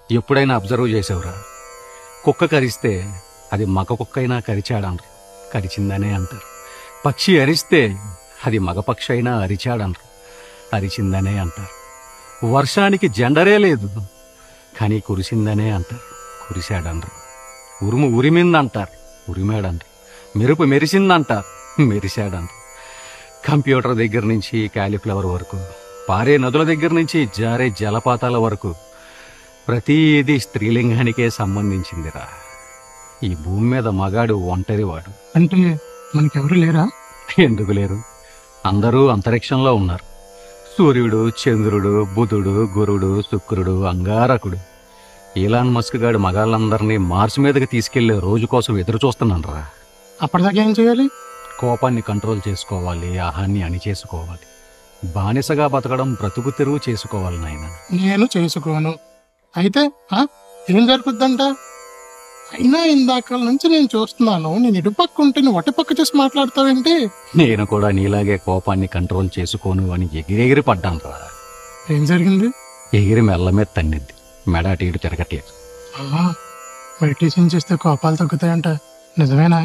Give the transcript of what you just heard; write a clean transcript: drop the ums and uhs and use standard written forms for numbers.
ఎప్పుడైనా అబ్జర్వ్ చేసావురా? కుక్క కరిస్తే అది మగ కుక్క అయినా కరిచాడనరు, కరిచిందనే అంటారు. పక్షి అరిస్తే అది మగపక్షి అయినా అరిచాడనరు, అరిచిందనే అంటారు. వర్షానికి జెండరే లేదు కానీ కురిసిందనే అంటారు, కురిశాడనరు. ఉరుము ఉరిమిందంటారు, ఉరిమాడంటారు. మెరుపు మెరిసిందంటారు, మెరిశాడంటారు. కంప్యూటర్ దగ్గర నుంచి కాలీఫ్లవర్ వరకు, పారే నదుల దగ్గర నుంచి జారే జలపాతాల వరకు ప్రతిదీ స్త్రీలింగానికే సంబంధించిందిరా. ఈ భూమి మీద మగాడు ఒంటరివాడు. అంటే మనకెవరు లేరా? ఎందుకు లేరు? అందరూ అంతరిక్షంలో ఉన్నారు. సూర్యుడు, చంద్రుడు, బుధుడు, గురుడు, శుక్రుడు, అంగారకుడు. ఈలాన్ మస్క్ గాడు మగాళ్ళందరినీ మార్స్ మీదకి తీసుకెళ్లే రోజు కోసం ఎదురు చూస్తున్నానరా. అప్పటిదాకా ఏం చేయాలి? కోపాన్ని కంట్రోల్ చేసుకోవాలి, ఆహాన్ని అణిచేసుకోవాలి. బానిసగా బతకడం బ్రతుకు తెరువు చేసుకోవాలి నాయన. నేను చేసుకోను. అయితే ఏం జరుగుద్దంట? అయినా ఇందాక నుంచి నేను చూస్తున్నాను, నేను ఇటుపక్క ఉంటే నువ్వు అటుపక్క చేసి మాట్లాడతావేంటి? నేను కూడా నీలాగే కోపాన్ని కంట్రోల్ చేసుకోను అని ఎగిరెగిరి పడ్డాను రా. ఏం జరిగింది? ఎగిరి మెల్ల మీద తన్నింది, మెడ అటు ఇటు తిరగట్లేదు. మెడిటేషన్ చేస్తే కోపాలు తగ్గుతాయంట, నిజమేనా?